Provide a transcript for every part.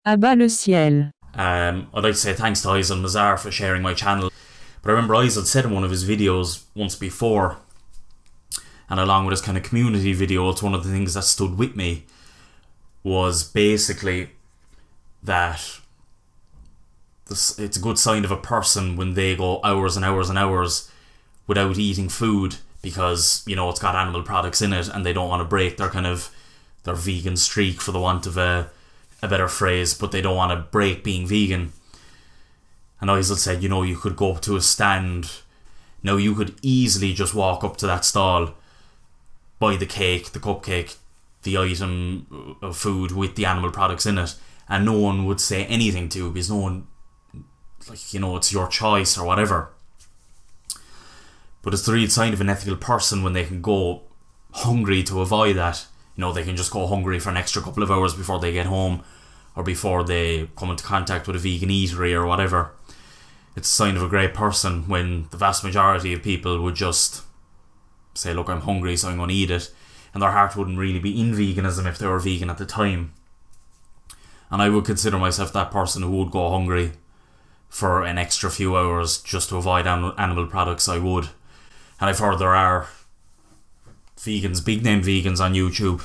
À-bas-le-ciel. I'd like to say thanks to Eisel and Mazard for sharing my channel. But I remember Eisel said in one of his videos once before, and along with his kind of community video, it's one of the things that stood with me, was basically that it's a good sign of a person when they go hours and hours and hours without eating food because, you know, it's got animal products in it and they don't want to break their vegan streak, for the want of a better phrase, but they don't want to break being vegan. And Eisel said, you know, you could go up to a stand. Now, you could easily just walk up to that stall, buy the cake, the cupcake, the item of food with the animal products in it, and no one would say anything to you because no one, like, you know, it's your choice or whatever. But it's the real sign of an ethical person when they can go hungry to avoid that. You know, they can just go hungry for an extra couple of hours before they get home or before they come into contact with a vegan eatery or whatever. It's a sign of a great person when the vast majority of people would just say, look, I'm hungry, so I'm going to eat it. And their heart wouldn't really be in veganism if they were vegan at the time. And I would consider myself that person who would go hungry for an extra few hours just to avoid animal products. I would. And I've heard there are vegans, big name vegans on YouTube,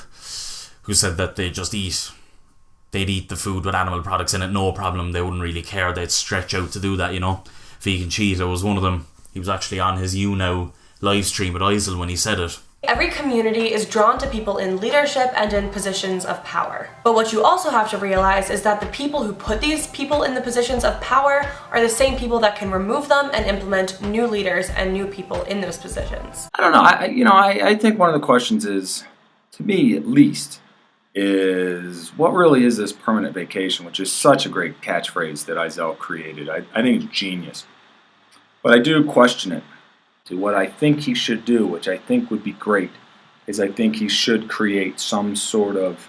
who said that they'd eat the food with animal products in it, no problem, they wouldn't really care, they'd stretch out to do that, you know. Vegan Cheetah was one of them. He was actually on his YouNow live stream with Eisel when he said it. Every community is drawn to people in leadership and in positions of power. But what you also have to realize is that the people who put these people in the positions of power are the same people that can remove them and implement new leaders and new people in those positions. I don't know. I think one of the questions is, to me at least, is what really is this permanent vacation, which is such a great catchphrase that Eisel created. I think it's genius. But I do question it. To what I think he should do, which I think would be great, is I think he should create some sort of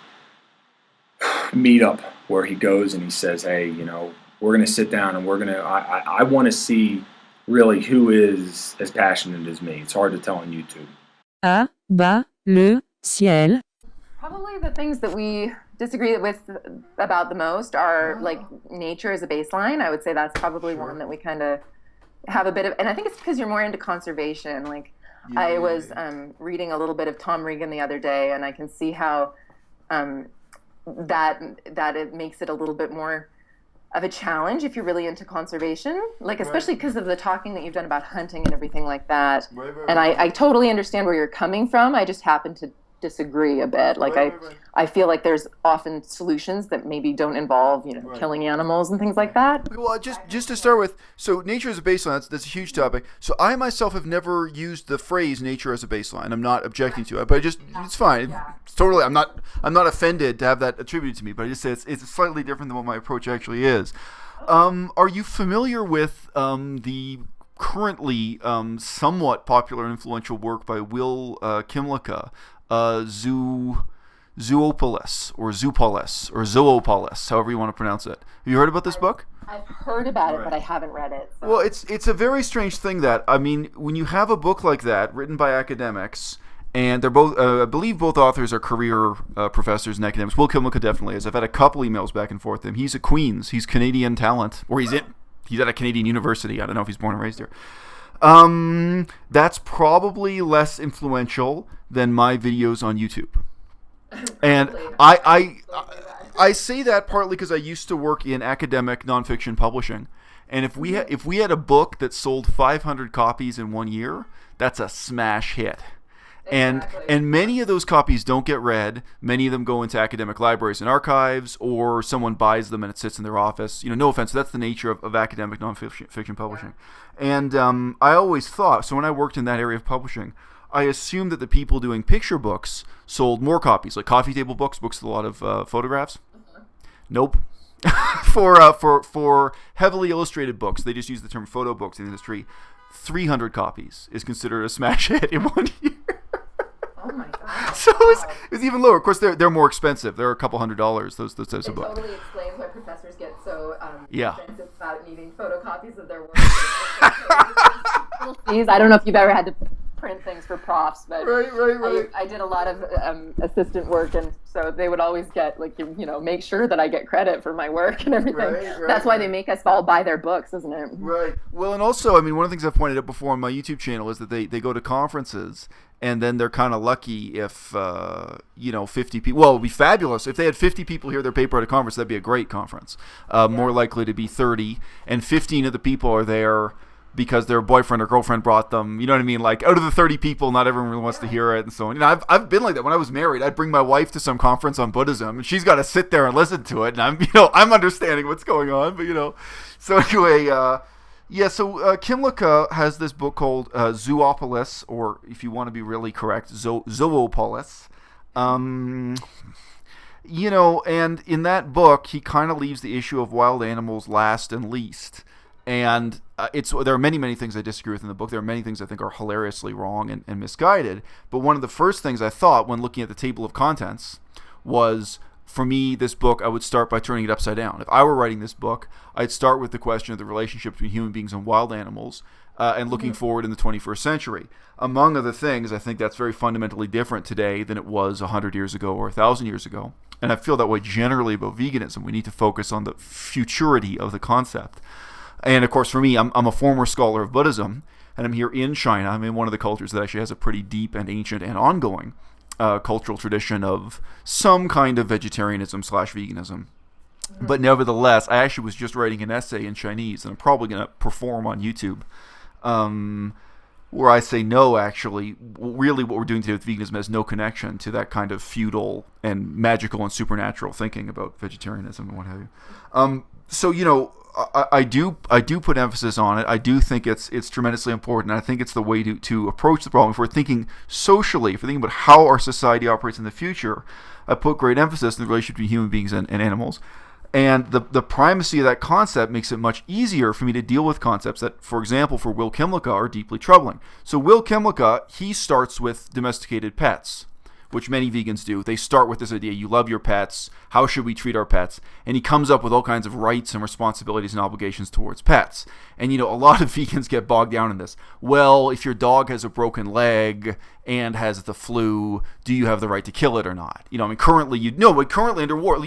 meetup where he goes and he says, hey, you know, we're going to sit down and I want to see really who is as passionate as me. It's hard to tell on YouTube. À-bas-le-ciel. Probably the things that we disagree with about the most are like nature as a baseline. I would say that's probably one that we kind of have a bit of, and I think it's because you're more into conservation. Like I was reading a little bit of Tom Regan the other day, and I can see how that it makes it a little bit more of a challenge if you're really into conservation, like especially because of the talking that you've done about hunting and everything like that. And I totally understand where you're coming from. I just happen to disagree a bit. Like I feel like there's often solutions that maybe don't involve, you know, killing animals and things like that. Well, just to start with, so nature as a baseline, that's a huge topic. So I myself have never used the phrase nature as a baseline. I'm not objecting to it, but it's fine. It's totally, I'm not offended to have that attributed to me, but I just say it's slightly different than what my approach actually is. Are you familiar with the currently somewhat popular and influential work by Will Kymlicka, Zoopolis or Zoopolis, however you want to pronounce it. Have you heard about this book? I've heard about it, but I haven't read it. So. Well, it's a very strange thing that, I mean, when you have a book like that written by academics, and they're both, I believe both authors are career professors and academics. Will Kymlicka definitely is. I've had a couple emails back and forth with him. He's at Queen's. He's Canadian talent, or he's at a Canadian university. I don't know if he's born and raised here. That's probably less influential than my videos on YouTube. And I say that partly because I used to work in academic nonfiction publishing. And if we had a book that sold 500 copies in 1 year, that's a smash hit. Exactly. And many of those copies don't get read. Many of them go into academic libraries and archives, or someone buys them and it sits in their office. You know, no offense, that's the nature of academic nonfiction publishing. Yeah. And I always thought, so when I worked in that area of publishing, I assumed that the people doing picture books sold more copies, like coffee table books with a lot of photographs. Uh-huh. Nope. For heavily illustrated books, they just use the term photo books in the industry. 300 copies is considered a smash hit in 1 year. Oh my god! So it's even lower. Of course, they're more expensive. They're a couple $100s. Those types of books. It totally explains why professors get so yeah. expensive about needing photocopies of their work. I don't know if you've ever had to print things things for profs, but Right. I did a lot of assistant work, and so they would always get make sure that I get credit for my work and everything. Right, That's why they make us all buy their books, isn't it? Right. Well, and also, I mean, one of the things I've pointed out before on my YouTube channel is that they go to conferences, and then they're kind of lucky if 50 people. Well, it would be fabulous if they had 50 people hear their paper at a conference. That'd be a great conference. More likely to be 30, and 15 of the people are there because their boyfriend or girlfriend brought them. You know what I mean? Like, out of the 30 people, not everyone really wants to hear it, and so on. I've been like that. When I was married, I'd bring my wife to some conference on Buddhism, and she's got to sit there and listen to it, and I'm understanding what's going on, but So anyway, so Kymlicka has this book called Zoopolis, or if you want to be really correct, Zoopolis. And in that book, he kind of leaves the issue of wild animals last and least. And there are many things I disagree with in the book. There are many things I think are hilariously wrong and misguided. But one of the first things I thought when looking at the table of contents was, for me, this book, I would start by turning it upside down. If I were writing this book, I'd start with the question of the relationship between human beings and wild animals, and looking forward in the 21st century. Among other things, I think that's very fundamentally different today than it was 100 years ago or 1,000 years ago. And I feel that way generally about veganism. We need to focus on the futurity of the concept. And of course, for me, I'm a former scholar of Buddhism, and I'm here in China. I'm in one of the cultures that actually has a pretty deep and ancient and ongoing cultural tradition of some kind of vegetarianism/veganism. But nevertheless, I actually was just writing an essay in Chinese, and I'm probably going to perform on YouTube, where I say no, actually, really what we're doing today with veganism has no connection to that kind of feudal and magical and supernatural thinking about vegetarianism and what have you. I do put emphasis on it. I do think it's tremendously important. And I think it's the way to approach the problem. If we're thinking socially, if we're thinking about how our society operates in the future, I put great emphasis on the relationship between human beings and animals. And the primacy of that concept makes it much easier for me to deal with concepts that, for example, for Will Kymlicka are deeply troubling. So Will Kymlicka, he starts with domesticated pets, which many vegans do. They start with this idea, you love your pets, how should we treat our pets? And he comes up with all kinds of rights and responsibilities and obligations towards pets. And a lot of vegans get bogged down in this. Well, if your dog has a broken leg and has the flu, do you have the right to kill it or not? Currently under war,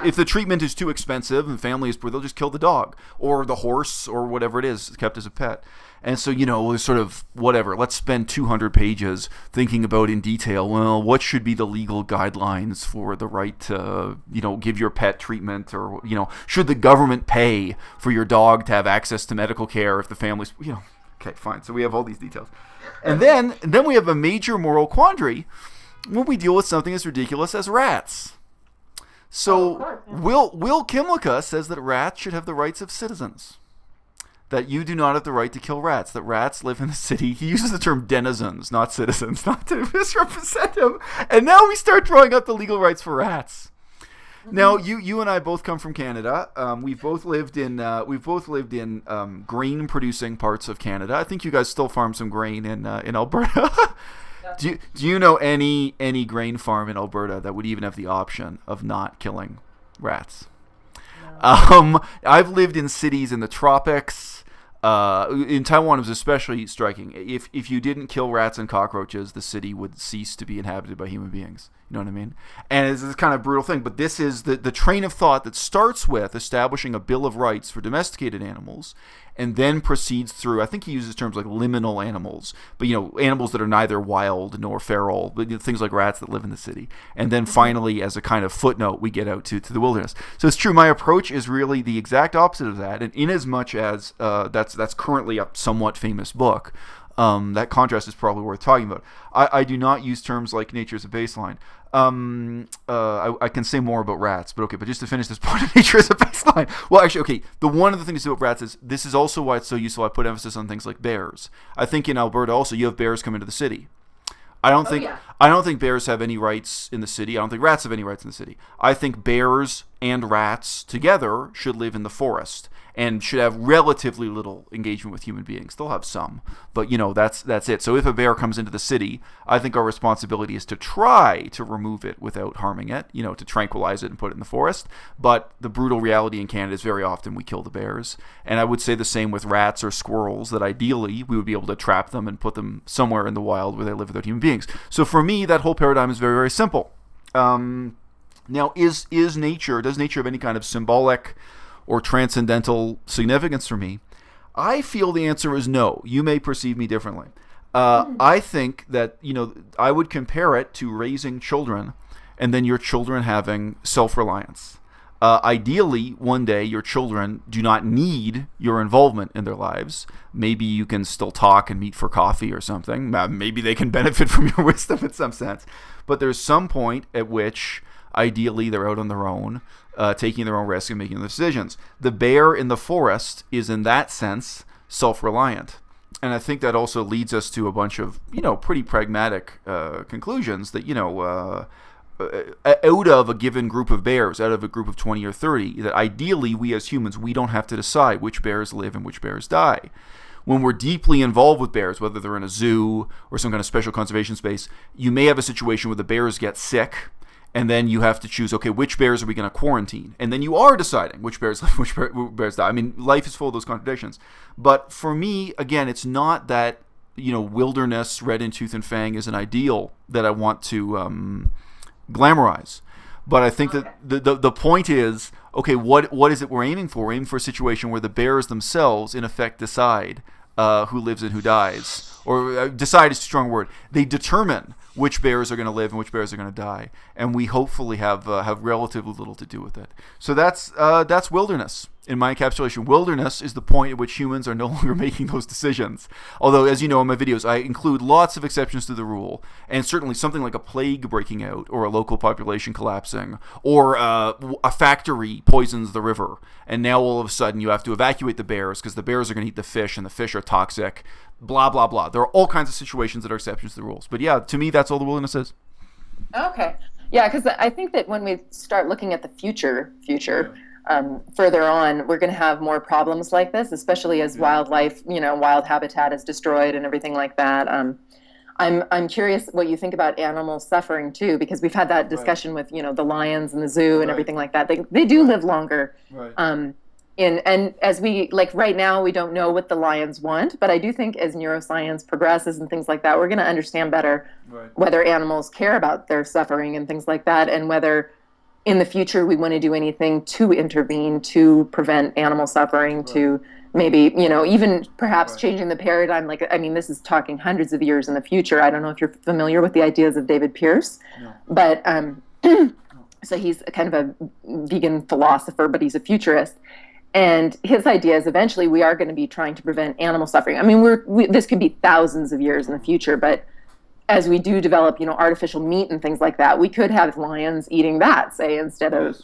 if the treatment is too expensive and the family is poor, they'll just kill the dog or the horse or whatever it is kept as a pet. And so, sort of, whatever, let's spend 200 pages thinking about in detail, well, what should be the legal guidelines for the right to, give your pet treatment, or, should the government pay for your dog to have access to medical care if the family's, okay, fine. So we have all these details. And then we have a major moral quandary when we deal with something as ridiculous as rats. So Will Kymlicka says that rats should have the rights of citizens. That you do not have the right to kill rats, that rats live in the city. He uses the term denizens, not citizens, not to misrepresent him. And now we start drawing up the legal rights for rats. Now, you and I both come from Canada. We've both lived in grain-producing parts of Canada. I think you guys still farm some grain in Alberta. Do you know any grain farm in Alberta that would even have the option of not killing rats? No. I've lived in cities in the tropics. In Taiwan, it was especially striking. If you didn't kill rats and cockroaches, the city would cease to be inhabited by human beings. You know what I mean? And it's this kind of brutal thing. But this is the train of thought that starts with establishing a Bill of Rights for domesticated animals, and then proceeds through, I think he uses terms like liminal animals, but animals that are neither wild nor feral, but things like rats that live in the city. And then finally, as a kind of footnote, we get out to the wilderness. So it's true, my approach is really the exact opposite of that, and in as much as that's currently a somewhat famous book, that contrast is probably worth talking about. I do not use terms like nature as a baseline. I can say more about rats, but just to finish this point of nature as a baseline. Well, actually, okay, one of the things to do about rats is, this is also why it's so useful. I put emphasis on things like bears. I think in Alberta also, you have bears come into the city. I don't think bears have any rights in the city. I don't think rats have any rights in the city. I think bears and rats together should live in the forest. and should have relatively little engagement with human beings. They'll have some, but that's it. So if a bear comes into the city, I think our responsibility is to try to remove it without harming it, to tranquilize it and put it in the forest. But the brutal reality in Canada is very often we kill the bears. And I would say the same with rats or squirrels, that ideally we would be able to trap them and put them somewhere in the wild where they live without human beings. So for me, that whole paradigm is very, very simple. Now, does nature have any kind of symbolic or transcendental significance for me? I feel the answer is no. You may perceive me differently. I think that, I would compare it to raising children and then your children having self-reliance. Ideally, one day, your children do not need your involvement in their lives. Maybe you can still talk and meet for coffee or something. Maybe they can benefit from your wisdom in some sense. But there's some point at which, ideally, they're out on their own, taking their own risk and making their decisions. The bear in the forest is, in that sense, self-reliant. And I think that also leads us to a bunch of, pretty pragmatic conclusions that, out of a given group of bears, out of a group of 20 or 30, that ideally we as humans, we don't have to decide which bears live and which bears die. When we're deeply involved with bears, whether they're in a zoo or some kind of special conservation space, you may have a situation where the bears get sick, and then you have to choose, okay, which bears are we going to quarantine? And then you are deciding which bears live, which bears die. I mean, life is full of those contradictions. But for me, again, it's not that, wilderness, red in tooth and fang is an ideal that I want to glamorize. But I think that the point is, okay, what is it we're aiming for? We're aiming for a situation where the bears themselves, in effect, decide who lives and who dies. Or decide is a strong word. They determine which bears are going to live and which bears are going to die. And we hopefully have relatively little to do with it. So that's wilderness. In my encapsulation, wilderness is the point at which humans are no longer making those decisions. Although, as you know in my videos, I include lots of exceptions to the rule. And certainly something like a plague breaking out, or a local population collapsing, or a factory poisons the river. And now all of a sudden you have to evacuate the bears because the bears are going to eat the fish and the fish are toxic. Blah, blah, blah. There are all kinds of situations that are exceptions to the rules. But yeah, to me, that's all the wilderness is. Okay. Yeah, because I think that when we start looking at the future, further on, we're going to have more problems like this, especially as wildlife, wild habitat is destroyed and everything like that. I'm curious what you think about animal suffering too, because we've had that discussion with, the lions in the zoo and everything like that. They do live longer. Right. And as we, right now, we don't know what the lions want, but I do think as neuroscience progresses and things like that, we're going to understand better whether animals care about their suffering and things like that, and whether in the future we want to do anything to intervene to prevent animal suffering, to maybe, even perhaps changing the paradigm. This is talking hundreds of years in the future. I don't know if you're familiar with the ideas of David Pearce, but so he's kind of a vegan philosopher, but he's a futurist. And his idea is eventually we are going to be trying to prevent animal suffering. I mean, this could be thousands of years in the future, but as we do develop, artificial meat and things like that, we could have lions eating that, say, instead of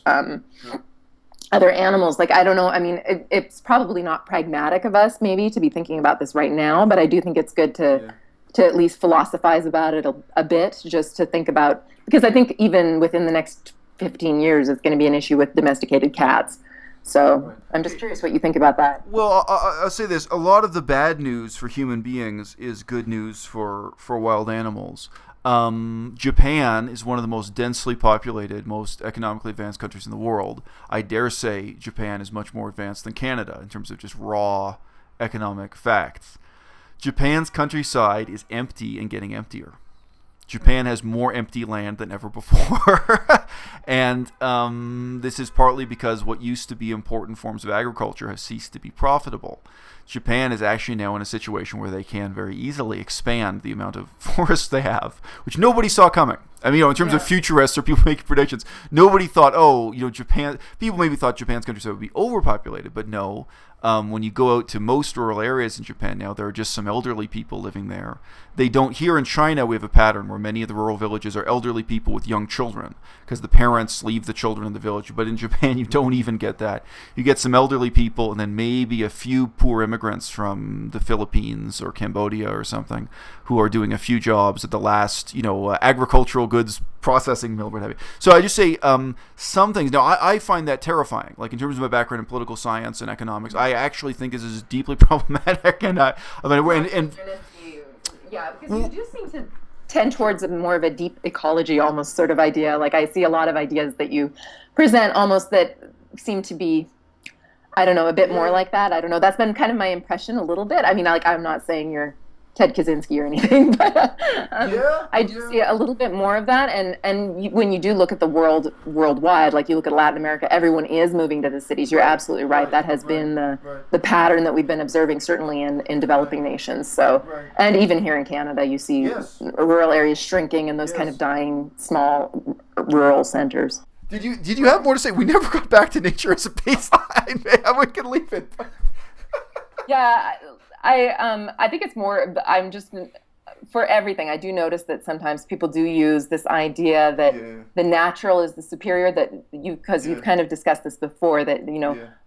other animals. I don't know. I mean, it's probably not pragmatic of us, maybe, to be thinking about this right now, but I do think it's good to at least philosophize about it a bit, just to think about, because I think even within the next 15 years, it's going to be an issue with domesticated cats. So I'm just curious what you think about that. Well, I'll say this. A lot of the bad news for human beings is good news for wild animals. Japan is one of the most densely populated, most economically advanced countries in the world. I dare say Japan is much more advanced than Canada in terms of just raw economic facts. Japan's countryside is empty and getting emptier. Japan has more empty land than ever before. And this is partly because what used to be important forms of agriculture have ceased to be profitable. Japan is actually now in a situation where they can very easily expand the amount of forests they have, which nobody saw coming. I mean, in terms of futurists or people making predictions, nobody thought, Japan, people maybe thought Japan's countryside would be overpopulated, but no. When you go out to most rural areas in Japan now, there are just some elderly people living there. They don't, here in China, we have a pattern where many of the rural villages are elderly people with young children because the parents leave the children in the village. But in Japan, you don't even get that. You get some elderly people and then maybe a few poor immigrants from the Philippines or Cambodia or something who are doing a few jobs at the last, agricultural goods processing mill, what have you. So I just say some things. Now, I find that terrifying. Like in terms of my background in political science and economics, I actually think this is deeply problematic. And yeah, because you do seem to tend towards more of a deep ecology almost sort of idea. Like I see a lot of ideas that you present almost that seem to be, I don't know, a bit more like that. I don't know. That's been kind of my impression a little bit. I mean, like I'm not saying you're Ted Kaczynski or anything, but I do see a little bit more of that. And when you do look at the worldwide, like you look at Latin America, everyone is moving to the cities. You're absolutely right. That has been the pattern that we've been observing, certainly in developing nations. So, and even here in Canada, you see rural areas shrinking and those kind of dying small rural centers. Did you have more to say? We never got back to nature as a baseline. We can leave it. Yeah. I think it's more, I'm just, for everything, I do notice that sometimes people do use this idea that the natural is the superior, that because you've kind of discussed this before, that,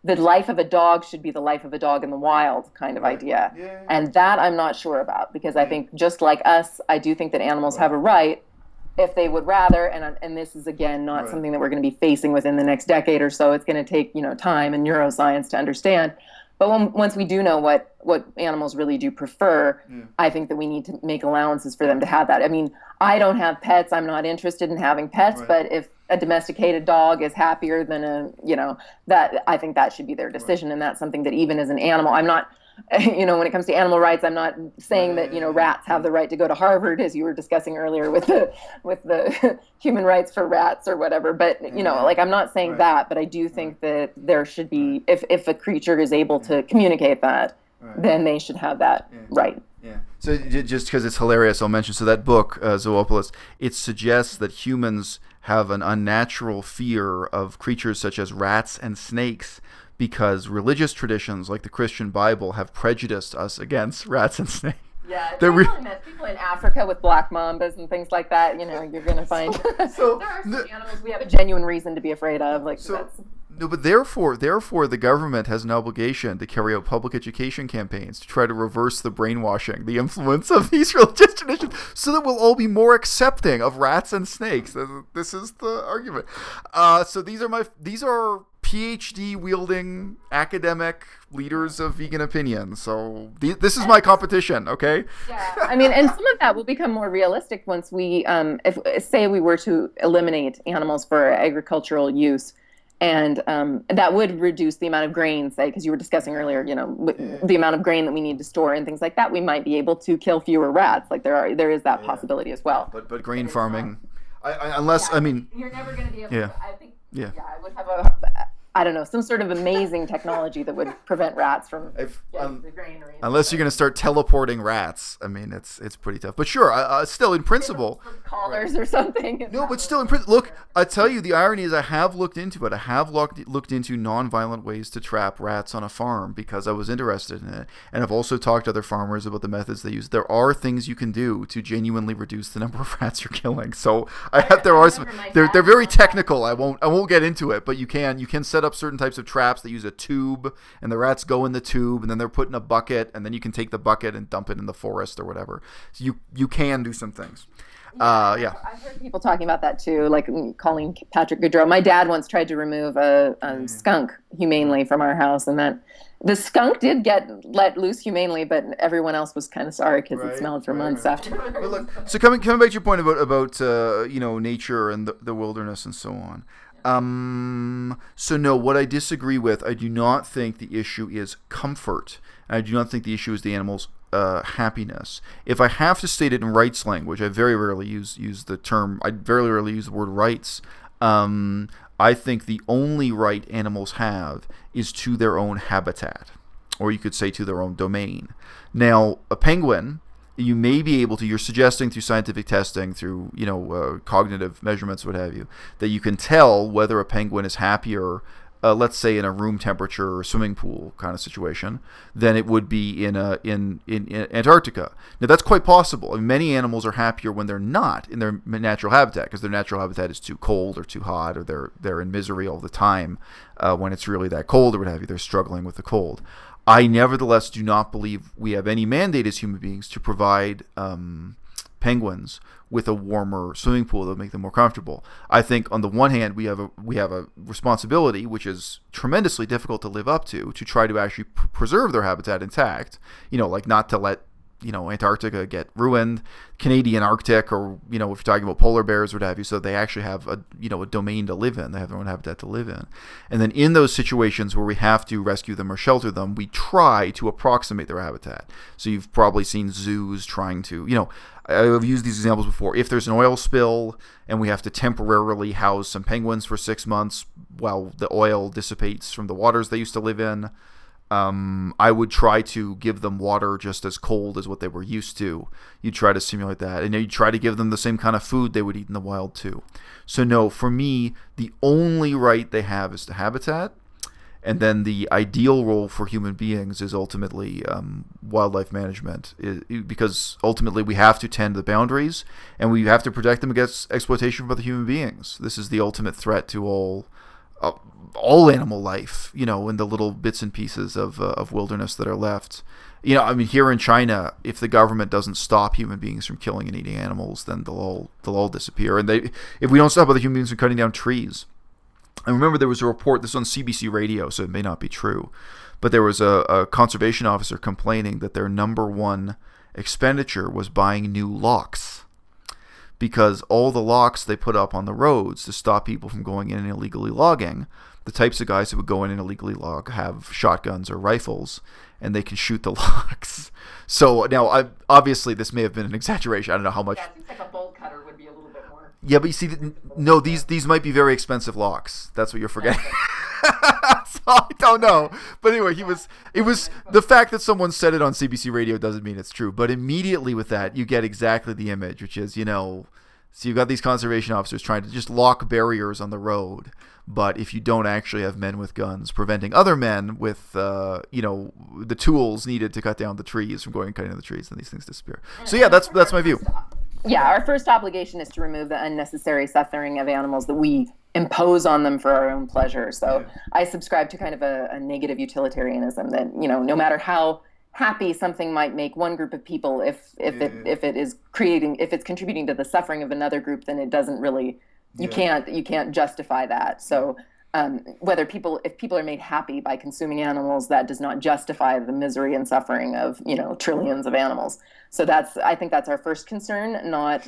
the life of a dog should be the life of a dog in the wild kind of idea. And that I'm not sure about, because I think just like us, I do think that animals have a right, if they would rather, and this is, again, not something that we're going to be facing within the next decade or so. It's going to take, time and neuroscience to understand. But once we do know what animals really do prefer, I think that we need to make allowances for them to have that. I mean, I don't have pets. I'm not interested in having pets. But if a domesticated dog is happier than that, I think that should be their decision. And that's something that even as an animal, I'm not, when it comes to animal rights, I'm not saying that, rats have the right to go to Harvard, as you were discussing earlier with the human rights for rats or whatever. But, I'm not saying that, but I do think that there should be, if a creature is able to communicate that, then they should have that right. Yeah. So just because it's hilarious, I'll mention, so that book, Zoopolis, it suggests that humans have an unnatural fear of creatures such as rats and snakes, because religious traditions like the Christian Bible have prejudiced us against rats and snakes. Yeah, met people in Africa with black mambas and things like that. You're going to find there are some animals we have a genuine reason to be afraid of. No, but therefore, the government has an obligation to carry out public education campaigns to try to reverse the brainwashing, the influence of these religious traditions, so that we'll all be more accepting of rats and snakes. This is the argument. So these are PhD wielding academic leaders of vegan opinion. So this is my competition, okay? Yeah, I mean, and some of that will become more realistic once we, if say we were to eliminate animals for agricultural use, and that would reduce the amount of grain, say, because you were discussing earlier, the amount of grain that we need to store and things like that. We might be able to kill fewer rats. Like there is that possibility as well. But grain farming, I mean, you're never going to be able. Yeah. I think. Yeah. I would have some sort of amazing technology that would prevent rats from getting the grain. Unless you're going to start teleporting rats. I mean, it's pretty tough. But sure, still in principle. Collars or something. No, but still in principle. Look, I tell you, the irony is I have looked into it. I have looked into nonviolent ways to trap rats on a farm because I was interested in it. And I've also talked to other farmers about the methods they use. There are things you can do to genuinely reduce the number of rats you're killing. So they're very technical. I won't get into it, but you can set up certain types of traps that use a tube, and the rats go in the tube, and then they're put in a bucket, and then you can take the bucket and dump it in the forest or whatever. So you can do some things. I've heard people talking about that too, like calling Patrick Goudreau. My dad once tried to remove a skunk humanely from our house, and that the skunk did get let loose humanely, but everyone else was kind of sorry because it smelled for months after. But look, so coming back to your point about nature and the wilderness and so on. So no, what I disagree with, I do not think the issue is comfort. I do not think the issue is the animal's happiness. If I have to state it in rights language, I very rarely use the word rights. I think the only right animals have is to their own habitat, or you could say to their own domain. Now, a penguin, you may be able to, you're suggesting through scientific testing, through cognitive measurements, what have you, that you can tell whether a penguin is happier let's say in a room temperature swimming pool kind of situation, than it would be in Antarctica. Now that's quite possible. I mean, many animals are happier when they're not in their natural habitat, because their natural habitat is too cold or too hot, or they're in misery all the time when it's really that cold or what have you. They're struggling with the cold. I nevertheless do not believe we have any mandate as human beings to provide penguins with a warmer swimming pool that would make them more comfortable. I think on the one hand we have a responsibility, which is tremendously difficult to live up to try to actually preserve their habitat intact. Like not to let Antarctica get ruined, Canadian Arctic, or if you're talking about polar bears, what have you, so they actually have a domain to live in. They have their own habitat to live in. And then in those situations where we have to rescue them or shelter them, we try to approximate their habitat. So you've probably seen zoos trying to, I've used these examples before. If there's an oil spill and we have to temporarily house some penguins for 6 months while the oil dissipates from the waters they used to live in, I would try to give them water just as cold as what they were used to. You try to simulate that, and you try to give them the same kind of food they would eat in the wild too. So no, for me, the only right they have is to habitat, and then the ideal role for human beings is ultimately wildlife management, because ultimately we have to tend the boundaries, and we have to protect them against exploitation from other human beings. This is the ultimate threat to all animal life, in the little bits and pieces of wilderness that are left. Here in China, if the government doesn't stop human beings from killing and eating animals, then they'll all disappear. And if we don't stop other human beings from cutting down trees. I remember there was a report, this was on CBC radio, so it may not be true, but there was a conservation officer complaining that their number one expenditure was buying new locks, because all the locks they put up on the roads to stop people from going in and illegally logging, the types of guys who would go in and illegally log have shotguns or rifles, and they can shoot the locks. So now, obviously, this may have been an exaggeration. I don't know how much. Yeah, it seems like a bolt cutter would be a little bit more. Yeah, but you see, no, these might be very expensive locks. That's what you're forgetting. So I don't know. But anyway, it was the fact that someone said it on CBC radio doesn't mean it's true. But immediately with that, you get exactly the image, which is, so you've got these conservation officers trying to just lock barriers on the road. But if you don't actually have men with guns preventing other men with, the tools needed to cut down the trees from going and cutting down the trees, then these things disappear. So yeah, that's my view. Yeah, our first obligation is to remove the unnecessary suffering of animals that we impose on them for our own pleasure. So I subscribe to kind of a negative utilitarianism that, no matter how happy something might make one group of people, if it's contributing to the suffering of another group, then it doesn't really, you can't justify that. So if people are made happy by consuming animals, that does not justify the misery and suffering of trillions of animals. So I think that's our first concern. Not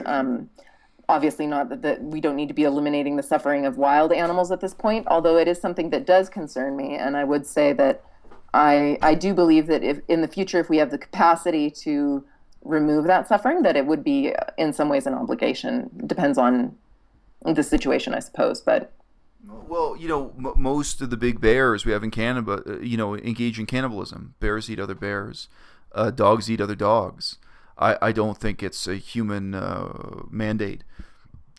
obviously not that we don't need to be eliminating the suffering of wild animals at this point, although it is something that does concern me. And I would say that I do believe that if in the future, if we have the capacity to remove that suffering, that it would be in some ways an obligation. Depends on the situation, I suppose. But well, most of the big bears we have in Canada, engage in cannibalism. Bears eat other bears. Dogs eat other dogs. I don't think it's a human mandate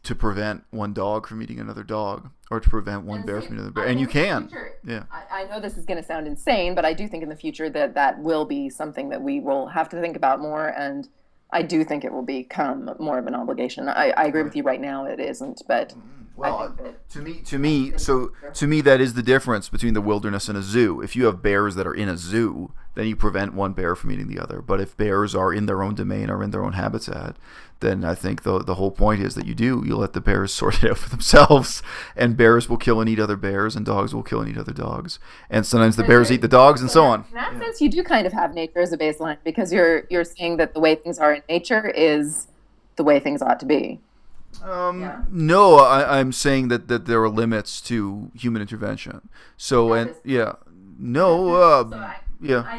to prevent one dog from eating another dog, or to prevent one bear from eating another bear. And you can. Yeah. I know this is going to sound insane, but I do think in the future that will be something that we will have to think about more, and I do think it will become more of an obligation. I agree with you right now it isn't, but well, to me, that is the difference between the wilderness and a zoo. If you have bears that are in a zoo, then you prevent one bear from eating the other. But if bears are in their own domain or in their own habitat, then I think the whole point is that you let the bears sort it out for themselves, and bears will kill and eat other bears, and dogs will kill and eat other dogs, and sometimes the bears eat the dogs, and so on. In that sense, you do kind of have nature as a baseline, because you're saying that the way things are in nature is the way things ought to be. No, I'm saying that there are limits to human intervention. So, I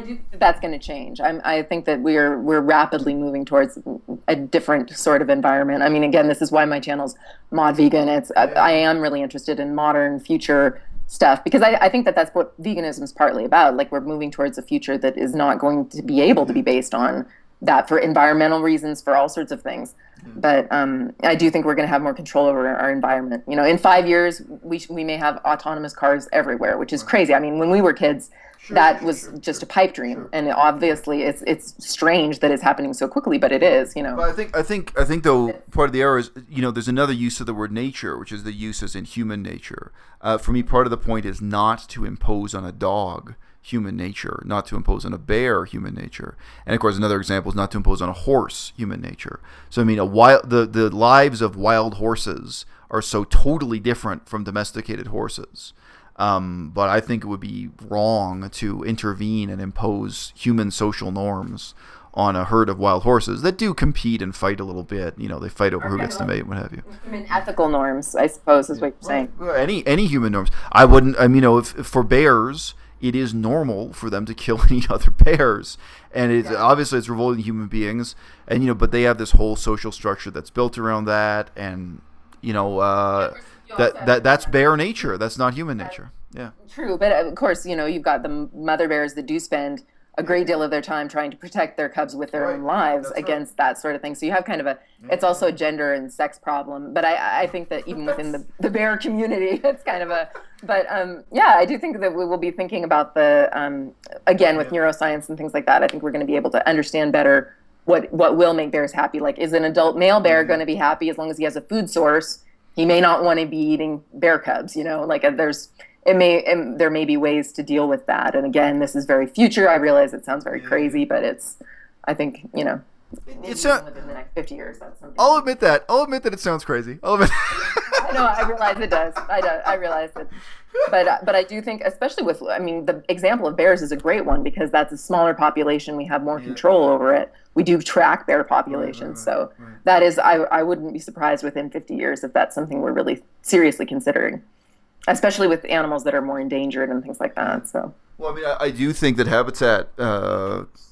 do think that's going to change. I think that we're rapidly moving towards a different sort of environment. I mean, again, this is why my channel's Mod Vegan. I am really interested in modern future stuff, because I think that's what veganism is partly about. Like, we're moving towards a future that is not going to be able to be based on that for environmental reasons, for all sorts of things. But I do think we're going to have more control over our environment. You know, in 5 years, we may have autonomous cars everywhere, which is crazy. I mean, when we were kids, that was just a pipe dream, and obviously it's strange that it's happening so quickly, but it is. You know. But I think though part of the error is, you know, there's another use of the word nature, which is the use as in human nature. For me, part of the point is not to impose on a dog human nature, not to impose on a bear human nature, and of course another example is not to impose on a horse human nature. So I mean, the lives of wild horses are so totally different from domesticated horses. But I think it would be wrong to intervene and impose human social norms on a herd of wild horses that do compete and fight a little bit. You know, they fight over who gets to mate and what have you. I mean, ethical norms, I suppose, is what you're saying. Well, any human norms. I wouldn't. I mean, you know, if for bears, it is normal for them to kill and eat other bears, and it's obviously it's revolting human beings, and you know, but they have this whole social structure that's built around that, and you know, that's bear nature. That's not human nature. Yeah. True, but of course, you know, you've got the mother bears that do spend a great deal of their time trying to protect their cubs with their own lives against that sort of thing. So you have kind of it's also a gender and sex problem. But I think that even within the bear community, it's kind of but I do think that we will be thinking about again, with neuroscience and things like that, I think we're going to be able to understand better what will make bears happy. Like, is an adult male bear going to be happy as long as he has a food source? He may not want to be eating bear cubs, you know, like there may be ways to deal with that. And again, this is very future. I realize it sounds very crazy, but I think, you know, it's within the next 50 years. That's something. I'll admit that it sounds crazy. I know, I realize it does. I realize it. But I do think, especially with, I mean, the example of bears is a great one because that's a smaller population. We have more control over it. We do track bear populations. That is, I wouldn't be surprised within 50 years if that's something we're really seriously considering, especially with animals that are more endangered and things like that. So. Well, I mean, I do think that habitat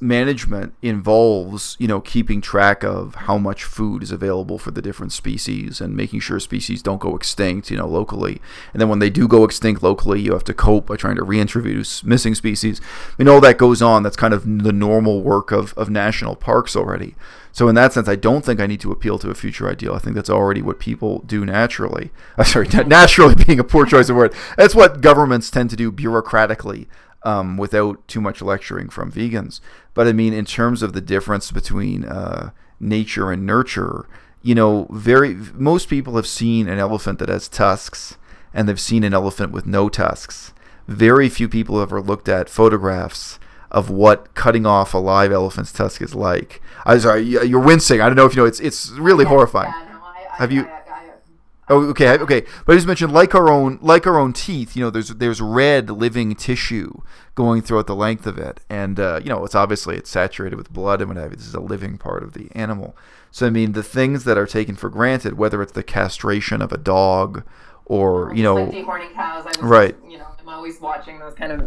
management involves, you know, keeping track of how much food is available for the different species and making sure species don't go extinct, you know, locally. And then when they do go extinct locally, you have to cope by trying to reintroduce missing species. I mean, all that goes on. That's kind of the normal work of national parks already. So in that sense, I don't think I need to appeal to a future ideal. I think that's already what people do naturally. Naturally being a poor choice of word. That's what governments tend to do bureaucratically. Without too much lecturing from vegans. But I mean, in terms of the difference between nature and nurture, you know, most people have seen an elephant that has tusks, and they've seen an elephant with no tusks. Very few people have ever looked at photographs of what cutting off a live elephant's tusk is like. I'm sorry, you're wincing. I don't know if you know. It's really horrifying. Yeah, no, have you? Oh, okay. But I just mentioned, like our own teeth, you know, there's red living tissue going throughout the length of it, and you know, it's saturated with blood and what have you. This is a living part of the animal. So I mean, the things that are taken for granted, whether it's the castration of a dog or you know, like dehorning cows. You know, I'm always watching those kind of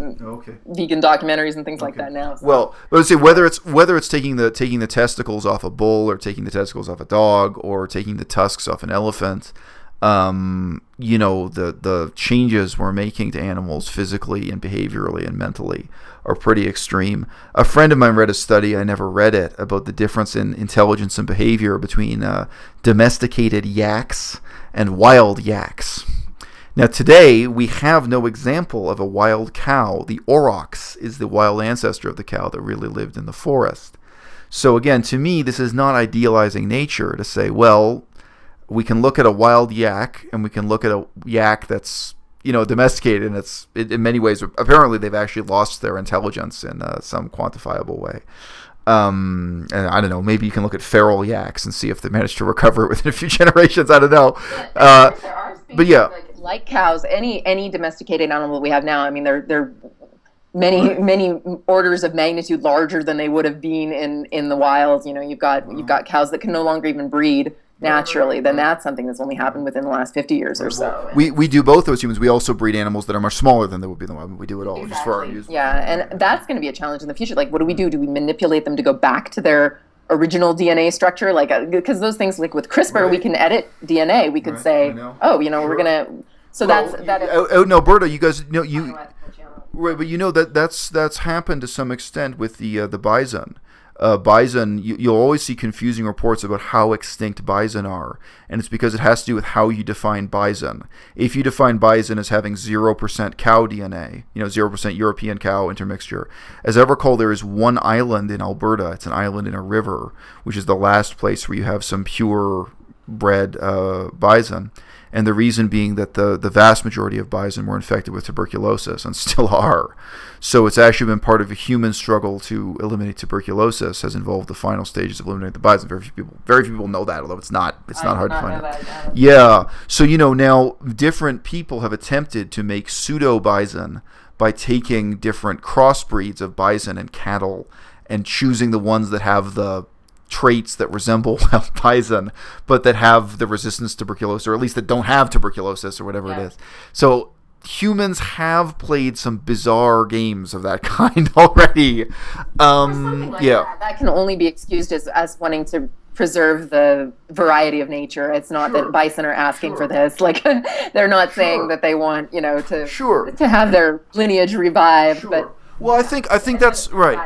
vegan documentaries and things like that now. So. Well, let's say whether it's taking the testicles off a bull or taking the testicles off a dog or taking the tusks off an elephant. You know, the changes we're making to animals physically and behaviorally and mentally are pretty extreme. A friend of mine read a study, I never read it, about the difference in intelligence and behavior between domesticated yaks and wild yaks. Now today, we have no example of a wild cow. The aurochs is the wild ancestor of the cow that really lived in the forest. So again, to me, this is not idealizing nature to say, well, we can look at a wild yak and we can look at a yak that's, you know, domesticated, and it's in many ways, apparently they've actually lost their intelligence in some quantifiable way. And I don't know, maybe you can look at feral yaks and see if they manage to recover it within a few generations. I don't know. There are species, but yeah, like cows, any domesticated animal we have now, I mean, they're many orders of magnitude larger than they would have been in the wild. You know, you've got cows that can no longer even breed naturally. Then that's something that's only happened within the last 50 years or so. We do both those humans. We also breed animals that are much smaller than they would be in the wild. We do it all just for our use. Yeah, and that's going to be a challenge in the future. Like, what do we do? Do we manipulate them to go back to their original DNA structure? Like, because those things, like with CRISPR, we can edit DNA. We could say, oh, you know, we're going to. So out in Alberta, you guys know you. Right, but you know that's happened to some extent with the bison. bison, you'll always see confusing reports about how extinct bison are, and it's because it has to do with how you define bison. If you define bison as having 0% cow DNA, 0% European cow intermixture, as I recall, there is one island in Alberta, it's an island in a river, which is the last place where you have some pure-bred bison. And the reason being that the vast majority of bison were infected with tuberculosis and still are. So it's actually been part of a human struggle to eliminate tuberculosis, has involved the final stages of eliminating the bison. Very few people know that, although it's not hard to find it. Yeah. So, now different people have attempted to make pseudo bison by taking different crossbreeds of bison and cattle and choosing the ones that have the traits that resemble bison, but that have the resistance to tuberculosis, or at least that don't have tuberculosis or whatever it is. So humans have played some bizarre games of that kind already. That can only be excused as wanting to preserve the variety of nature. It's not that bison are asking for this. Like, they're not saying that they want, to have their lineage revived, but well, I think that's right.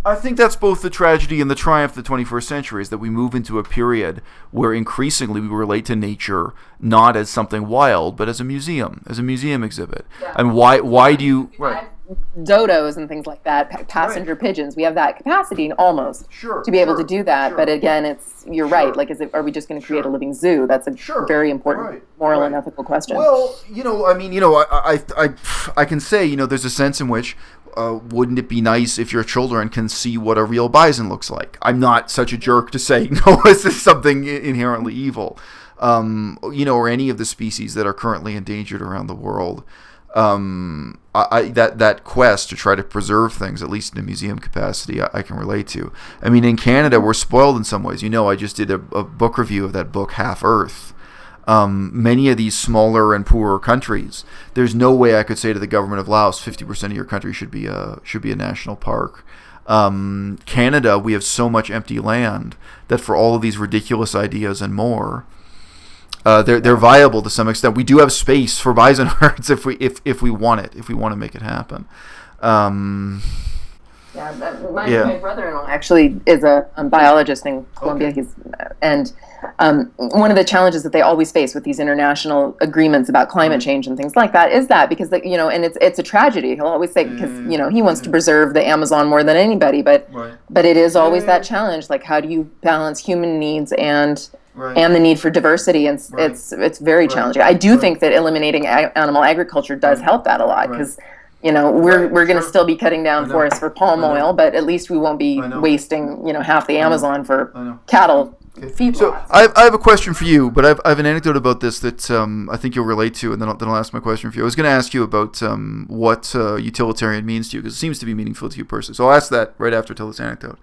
I think that's both the tragedy and the triumph of the 21st century, is that we move into a period where increasingly we relate to nature not as something wild, but as a museum exhibit. Yeah. And why do you... Right. Dodos and things like that, passenger pigeons, we have that capacity almost to be able to do that. But again, you're right. Like, are we just going to create a living zoo? That's a very important moral and ethical question. Well, I can say, there's a sense in which wouldn't it be nice if your children can see what a real bison looks like? I'm not such a jerk to say, no, this is something inherently evil. Or any of the species that are currently endangered around the world. That quest to try to preserve things, at least in a museum capacity, I can relate to. I mean, in Canada, we're spoiled in some ways. I just did a book review of that book, Half Earth. Many of these smaller and poorer countries, there's no way I could say to the government of Laos, 50% of your country should be a national park. Canada, we have so much empty land that for all of these ridiculous ideas and more, they're viable to some extent. We do have space for bison herds if we want it, if we want to make it happen. My brother-in-law actually is a biologist in Colombia. Okay. One of the challenges that they always face with these international agreements about climate change and things like that is that because and it's a tragedy. He'll always say because he wants to preserve the Amazon more than anybody, but it is always that challenge. Like, how do you balance human needs and the need for diversity? And it's very challenging. I do think that eliminating animal agriculture does help that a lot because. We're going to still be cutting down forests for palm oil, but at least we won't be wasting, half the Amazon for cattle feed. So I have a question for you, but I have an anecdote about this that I think you'll relate to, and then I'll ask my question for you. I was going to ask you about what utilitarian means to you, because it seems to be meaningful to you personally. So I'll ask that right after I tell this anecdote.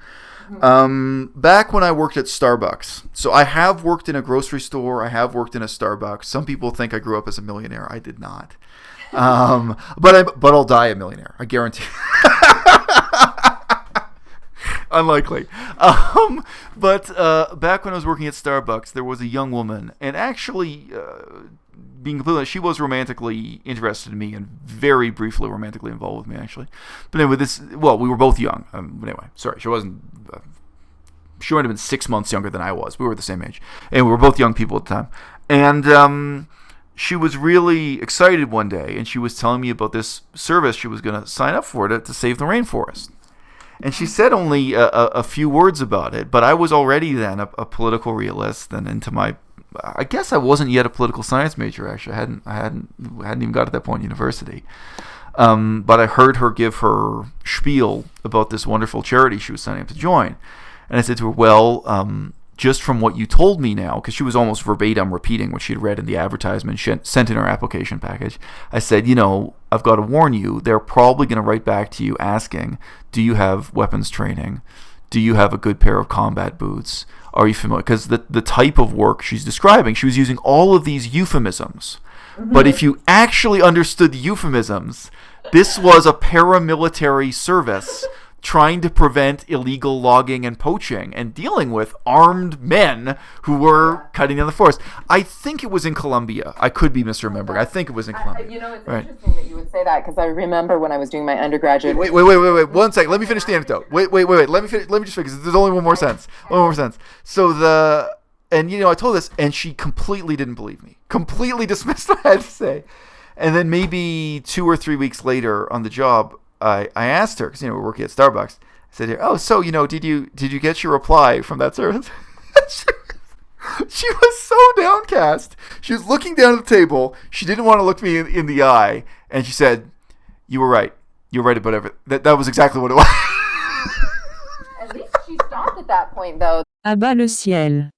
Back when I worked at Starbucks, so I have worked in a grocery store, I have worked in a Starbucks. Some people think I grew up as a millionaire. I did not. But I'll die a millionaire. I guarantee. Unlikely. But back when I was working at Starbucks, there was a young woman, and actually, being completely honest, she was romantically interested in me and very briefly romantically involved with me, actually. But anyway, we were both young. But anyway, sorry, she wasn't. She might have been 6 months younger than I was. We were the same age, and we were both young people at the time. And she was really excited one day, and she was telling me about this service she was going to sign up for to save the rainforest. And she said only a few words about it, but I was already then a political realist, and I guess I wasn't yet a political science major. Actually, I hadn't even got to that point in university. But I heard her give her spiel about this wonderful charity she was signing up to join, and I said to her, "Well, just from what you told me now," because she was almost verbatim repeating what she had read in the advertisement sent in her application package. I said, I've got to warn you, they're probably going to write back to you asking, do you have weapons training? Do you have a good pair of combat boots? Are you familiar? Because the type of work she's describing, she was using all of these euphemisms. Mm-hmm. But if you actually understood the euphemisms, this was a paramilitary service trying to prevent illegal logging and poaching and dealing with armed men who were cutting down the forest. I think it was in Colombia. I could be misremembering. I think it was in Colombia. It's interesting that you would say that, because I remember when I was doing my undergraduate. Wait. 1 second. Let me finish the anecdote. Wait. Let me just finish. There's only one more sentence. So and I told this, and she completely didn't believe me. Completely dismissed what I had to say. And then maybe 2 or 3 weeks later on the job, I asked her, because we're working at Starbucks. I said, "Oh, so did you get your reply from that service?" She was so downcast. She was looking down at the table. She didn't want to look me in the eye, and she said, "You were right. You were right about everything." That was exactly what it was. At least she stopped at that point, though. À-bas-le-ciel.